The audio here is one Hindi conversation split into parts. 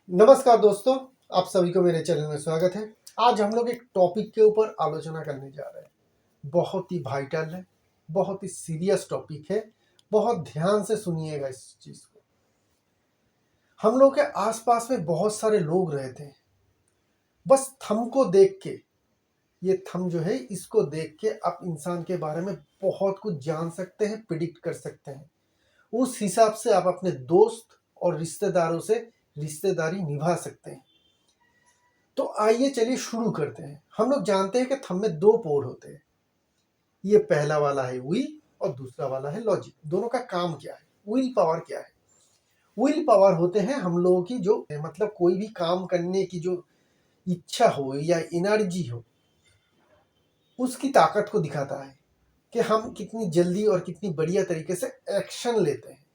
नमस्कार दोस्तों, आप सभी को मेरे चैनल में स्वागत है। आज हम लोग एक टॉपिक के ऊपर आलोचना करने जा रहे हैं। बहुत ही वाइटल है, बहुत ही सीरियस टॉपिक है। बहुत ध्यान से सुनिएगा इस चीज़ को। हम लोग के आसपास में बहुत सारे लोग रहते हैं। बस थंब को देख के, ये थंब जो है इसको देख के आप इंसान के बारे में बहुत कुछ जान सकते हैं, प्रिडिक्ट कर सकते हैं। उस हिसाब से आप अपने दोस्त और रिश्तेदारों से रिश्तेदारी निभा सकते हैं। तो आइए चलिए शुरू करते हैं। हम लोग जानते हैं कि थंब में दो पोर होते हैं। ये पहला वाला है विल और दूसरा वाला है लॉजिक। दोनों का काम क्या है? विल पावर क्या है? विल पावर होते हैं हम लोगों की जो मतलब कोई भी काम करने की जो इच्छा हो या एनर्जी हो, उसकी ताकत को दिखाता है कि हम कितनी जल्दी और कितनी बढ़िया तरीके से एक्शन लेते हैं।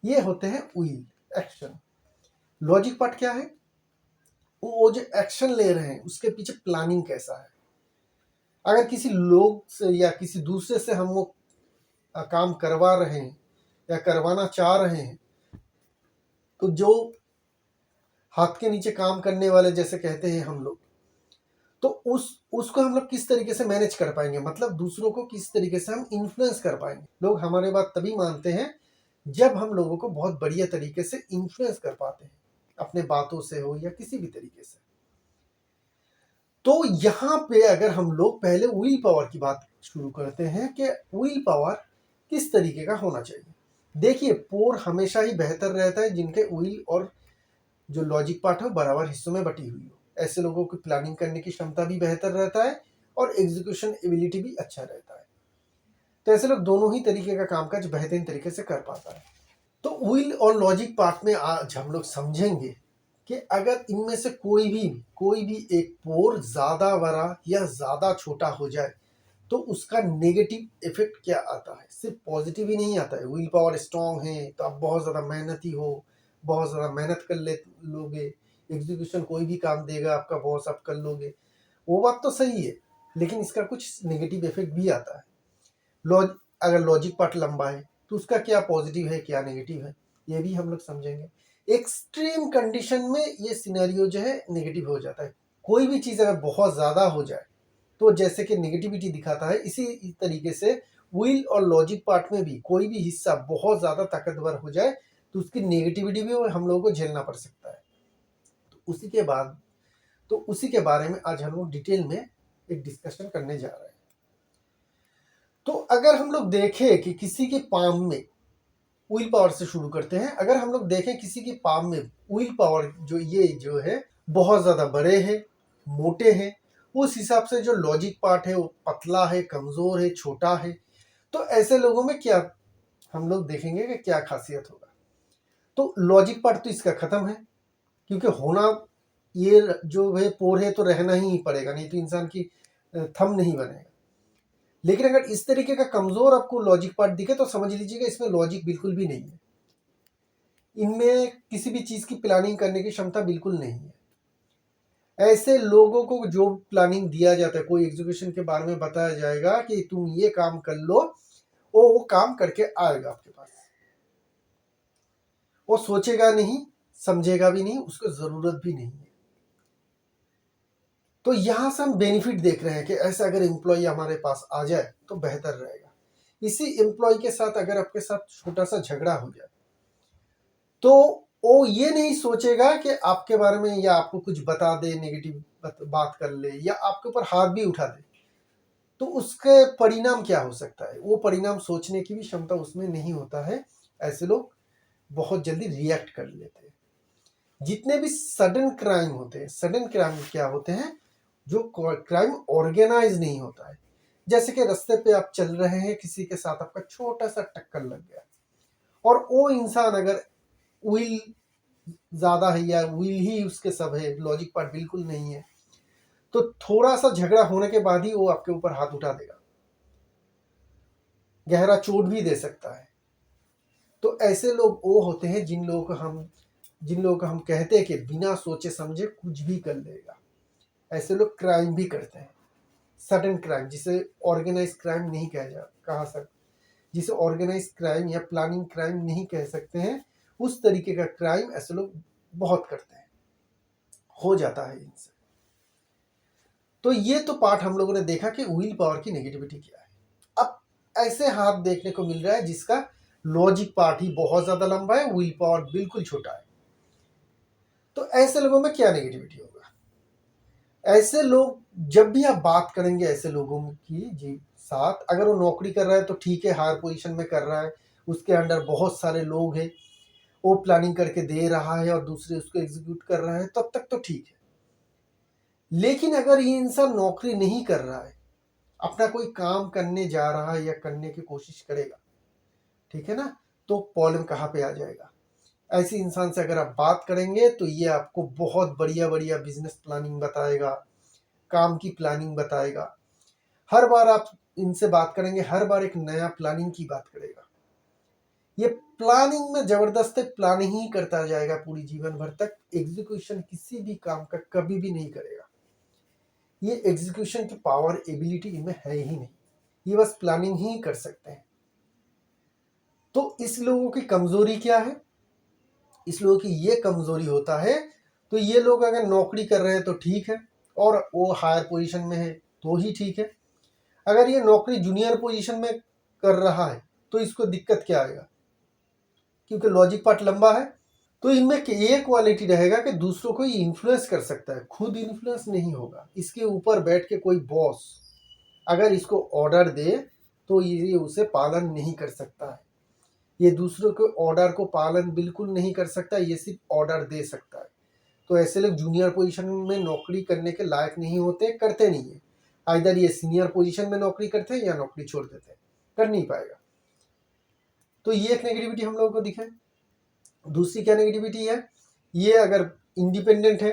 ये होते हैं विल, एक्शन। लॉजिक पार्ट क्या है? वो जो एक्शन ले रहे हैं उसके पीछे प्लानिंग कैसा है। अगर किसी लोग से या किसी दूसरे से हम वो काम करवा रहे हैं या करवाना चाह रहे हैं, तो जो हाथ के नीचे काम करने वाले जैसे कहते हैं हम लोग, तो उसको हम लोग किस तरीके से मैनेज कर पाएंगे, मतलब दूसरों को किस तरीके से हम इन्फ्लुएंस कर पाएंगे। लोग हमारे बात तभी मानते हैं जब हम लोगों को बहुत बढ़िया तरीके से इन्फ्लुएंस कर पाते हैं, अपने बातों से हो या किसी भी तरीके से। तो यहाँ पे अगर हम लोग पहले विल पावर की बात शुरू करते हैं कि विल पावर किस तरीके का होना चाहिए। देखिए, पोर हमेशा ही बेहतर रहता है जिनके विल और जो लॉजिक पार्ट है बराबर हिस्सों में बटी हुई हो। ऐसे लोगों की प्लानिंग करने की क्षमता भी बेहतर रहता है और एग्जीक्यूशन एबिलिटी भी अच्छा रहता है। तो ऐसे लोग दोनों ही तरीके का कामकाज बेहतरीन तरीके से कर पाता है। तो विल और लॉजिक पार्ट में आज हम लोग समझेंगे कि अगर इनमें से कोई भी एक पोर ज्यादा बड़ा या ज्यादा छोटा हो जाए तो उसका नेगेटिव इफेक्ट क्या आता है। सिर्फ पॉजिटिव ही नहीं आता है। विल पावर स्ट्रांग है तो आप बहुत ज़्यादा मेहनती हो, बहुत ज़्यादा मेहनत कर ले लोगे, एग्जीक्यूशन कोई भी काम देगा आपका बॉस आप कर लोगे, वो बात तो सही है। लेकिन इसका कुछ नेगेटिव इफेक्ट भी आता है। लॉज अगर लॉजिक पार्ट लंबा है तो उसका क्या पॉजिटिव है क्या नेगेटिव है, ये भी हम लोग समझेंगे। एक्सट्रीम कंडीशन में ये सिनेरियो जो है नेगेटिव हो जाता है। कोई भी चीज़ अगर बहुत ज़्यादा हो जाए तो जैसे कि नेगेटिविटी दिखाता है, इसी तरीके से विल और लॉजिक पार्ट में भी कोई भी हिस्सा बहुत ज़्यादा ताकतवर हो जाए तो उसकी नेगेटिविटी भी हम लोगों को झेलना पड़ सकता है। तो उसी के बारे में आज हम लोग डिटेल में एक डिस्कशन करने जा रहे हैं। तो अगर हम लोग देखें कि किसी के पाम में, विल पावर से शुरू करते हैं, अगर हम लोग देखें किसी के पाम में विल पावर जो है बहुत ज़्यादा बड़े हैं, मोटे हैं, उस हिसाब से जो लॉजिक पार्ट है वो पतला है, कमज़ोर है, छोटा है, तो ऐसे लोगों में क्या हम लोग देखेंगे कि क्या खासियत होगा। तो लॉजिक पार्ट तो इसका ख़त्म है, क्योंकि होना ये जो है पोर है तो रहना ही पड़ेगा, नहीं तो इंसान की थंब नहीं बनेगा। लेकिन अगर इस तरीके का कमज़ोर आपको लॉजिक पार्ट दिखे तो समझ लीजिएगा इसमें लॉजिक बिल्कुल भी नहीं है। इनमें किसी भी चीज़ की प्लानिंग करने की क्षमता बिल्कुल नहीं है। ऐसे लोगों को जो प्लानिंग दिया जाता है, कोई एग्जीक्यूशन के बारे में बताया जाएगा कि तुम ये काम कर लो, वो काम करके आएगा आपके पास। वो सोचेगा नहीं, समझेगा भी नहीं, उसको ज़रूरत भी नहीं है। तो यहाँ से हम बेनिफिट देख रहे हैं कि ऐसा अगर एम्प्लॉय हमारे पास आ जाए तो बेहतर रहेगा। इसी एम्प्लॉय के साथ अगर आपके साथ छोटा सा झगड़ा हो जाए तो वो ये नहीं सोचेगा कि आपके बारे में या आपको कुछ बता दे, नेगेटिव बात कर ले या आपके ऊपर हाथ भी उठा दे, तो उसके परिणाम क्या हो सकता है, वो परिणाम सोचने की भी क्षमता उसमें नहीं होता है। ऐसे लोग बहुत जल्दी रिएक्ट कर लेते हैं। जितने भी सडन क्राइम होते हैं, सडन क्राइम क्या होते हैं, जो क्राइम ऑर्गेनाइज नहीं होता है। जैसे कि रास्ते पे आप चल रहे हैं, किसी के साथ आपका छोटा सा टक्कर लग गया और वो इंसान अगर विल ज्यादा है या विल ही उसके सब है, लॉजिक पार्ट बिल्कुल नहीं है, तो थोड़ा सा झगड़ा होने के बाद ही वो आपके ऊपर हाथ उठा देगा, गहरा चोट भी दे सकता है। तो ऐसे लोग वो होते हैं जिन लोगों को हम कहते हैं कि बिना सोचे समझे कुछ भी कर लेगा। ऐसे लोग क्राइम भी करते हैं, सडन क्राइम, जिसे ऑर्गेनाइज क्राइम नहीं कहा सकता, जिसे ऑर्गेनाइज क्राइम या प्लानिंग क्राइम नहीं कह सकते हैं, उस तरीके का क्राइम ऐसे लोग बहुत करते हैं। हो जाता है इनसे। तो ये तो पार्ट हम लोगों ने देखा कि विल पावर की नेगेटिविटी क्या है। अब ऐसे हाथ देखने को मिल रहा है जिसका लॉजिक पार्ट ही बहुत ज्यादा लंबा है, विल पावर बिल्कुल छोटा है। तो ऐसे लोगों में क्या नेगेटिविटी होगा? ऐसे लोग, जब भी आप बात करेंगे ऐसे लोगों की जी साथ, अगर वो नौकरी कर रहा है तो ठीक है, हायर पोजीशन में कर रहा है, उसके अंडर बहुत सारे लोग हैं, वो प्लानिंग करके दे रहा है और दूसरे उसको एग्जीक्यूट कर रहा है, तब तक तो ठीक है। लेकिन अगर ये इंसान नौकरी नहीं कर रहा है, अपना कोई काम करने जा रहा है या करने की कोशिश करेगा, ठीक है ना, तो प्रॉब्लम कहाँ पे आ जाएगा? ऐसे इंसान से अगर आप बात करेंगे तो ये आपको बहुत बढ़िया बढ़िया बिजनेस प्लानिंग बताएगा, काम की प्लानिंग बताएगा। हर बार आप इनसे बात करेंगे, हर बार एक नया प्लानिंग की बात करेगा। ये प्लानिंग में जबरदस्त प्लानिंग ही करता जाएगा पूरी जीवन भर तक, एग्जीक्यूशन किसी भी काम का कभी भी नहीं करेगा। ये एग्जीक्यूशन की पावर एबिलिटी इनमें है ही नहीं, ये बस प्लानिंग ही कर सकते हैं। तो इस लोगों की कमजोरी क्या है? इस लोगों की ये कमजोरी होता है, तो ये लोग अगर नौकरी कर रहे हैं तो ठीक है, और वो हायर पोजीशन में है तो ही ठीक है। अगर ये नौकरी जूनियर पोजीशन में कर रहा है तो इसको दिक्कत क्या आएगा? क्योंकि लॉजिक पार्ट लंबा है। तो इनमें ये क्वालिटी रहेगा कि दूसरों को ये इन्फ्लुएंस कर सकता है, खुद इन्फ्लुएंस नहीं होगा। इसके ऊपर बैठ के कोई बॉस अगर इसको ऑर्डर दे तो ये उसे पालन नहीं कर सकता है। ये दूसरों के ऑर्डर को पालन बिल्कुल नहीं कर सकता, ये सिर्फ ऑर्डर दे सकता है। तो ऐसे लोग जूनियर पोजीशन में नौकरी करने के लायक नहीं होते, करते नहीं है। आइदर ये सीनियर पोजीशन में नौकरी करते हैं या नौकरी छोड़ देते हैं, कर नहीं पाएगा। तो ये एक नेगेटिविटी हम लोगों को दिखे। दूसरी क्या नेगेटिविटी है? ये अगर इंडिपेंडेंट है,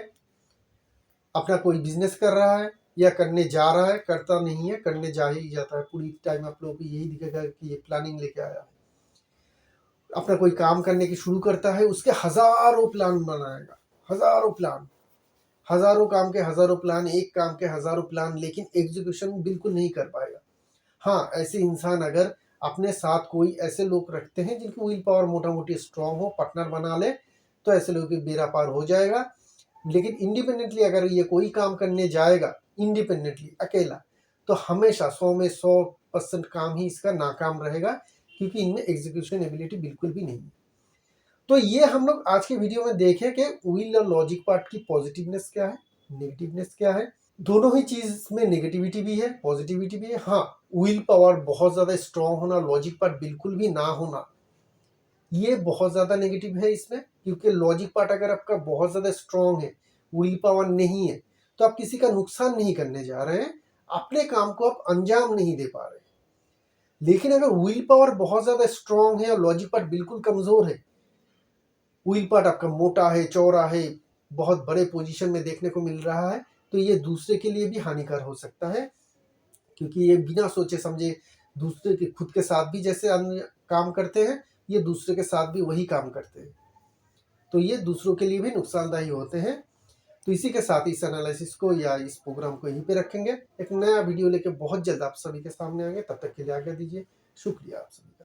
अपना कोई बिजनेस कर रहा है या करने जा रहा है, करता नहीं है, करने जा ही जाता है, पूरी टाइम आप लोगों को यही दिखेगा कि ये प्लानिंग लेके आया है। अपना कोई काम करने की शुरू करता है, उसके हजारों प्लान बनाएगा, हजारों प्लान, हजारों काम के हजारों प्लान, एक काम के हजारों प्लान, लेकिन एग्जीक्यूशन बिल्कुल नहीं कर पाएगा। हाँ, ऐसे इंसान अगर अपने साथ कोई ऐसे लोग रखते हैं जिनकी विल पावर मोटा मोटी स्ट्रांग हो, पार्टनर बना ले, तो ऐसे लोगों की बेड़ा पार हो जाएगा। लेकिन इंडिपेंडेंटली अगर ये कोई काम करने जाएगा, इंडिपेंडेंटली अकेला, तो हमेशा 100 में 100% काम ही इसका नाकाम रहेगा, क्योंकि इनमें एग्जीक्यूशन एबिलिटी बिल्कुल भी नहीं है। तो ये हम लोग आज के वीडियो में देखें कि विल और लॉजिक पार्ट की पॉजिटिवनेस क्या है, नेगेटिवनेस क्या है। दोनों ही चीज में नेगेटिविटी भी है, पॉजिटिविटी भी है। हाँ, विल पावर बहुत ज्यादा स्ट्रांग होना, लॉजिक पार्ट बिल्कुल भी ना होना, ये बहुत ज्यादा नेगेटिव है इसमें। क्योंकि लॉजिक पार्ट अगर आपका बहुत ज्यादा स्ट्रांग है, विल पावर नहीं है, तो आप किसी का नुकसान नहीं करने जा रहे हैं, अपने काम को आप अंजाम नहीं दे पा रहे। लेकिन अगर विल पावर बहुत ज्यादा स्ट्रांग है और लॉजिक पार्ट बिल्कुल कमजोर है, विल पार्ट आपका मोटा है, चौड़ा है, बहुत बड़े पोजीशन में देखने को मिल रहा है, तो ये दूसरे के लिए भी हानिकार हो सकता है। क्योंकि ये बिना सोचे समझे दूसरे के, खुद के साथ भी जैसे अन्य काम करते हैं, ये दूसरे के साथ भी वही काम करते हैं, तो ये दूसरों के लिए भी नुकसानदायी होते हैं। तो इसी के साथ इस एनालिसिस को या इस प्रोग्राम को यहीं पे रखेंगे। एक नया वीडियो लेके बहुत जल्द आप सभी के सामने आएंगे, तब तक के लिए आज्ञा दीजिए। शुक्रिया आप सभी का।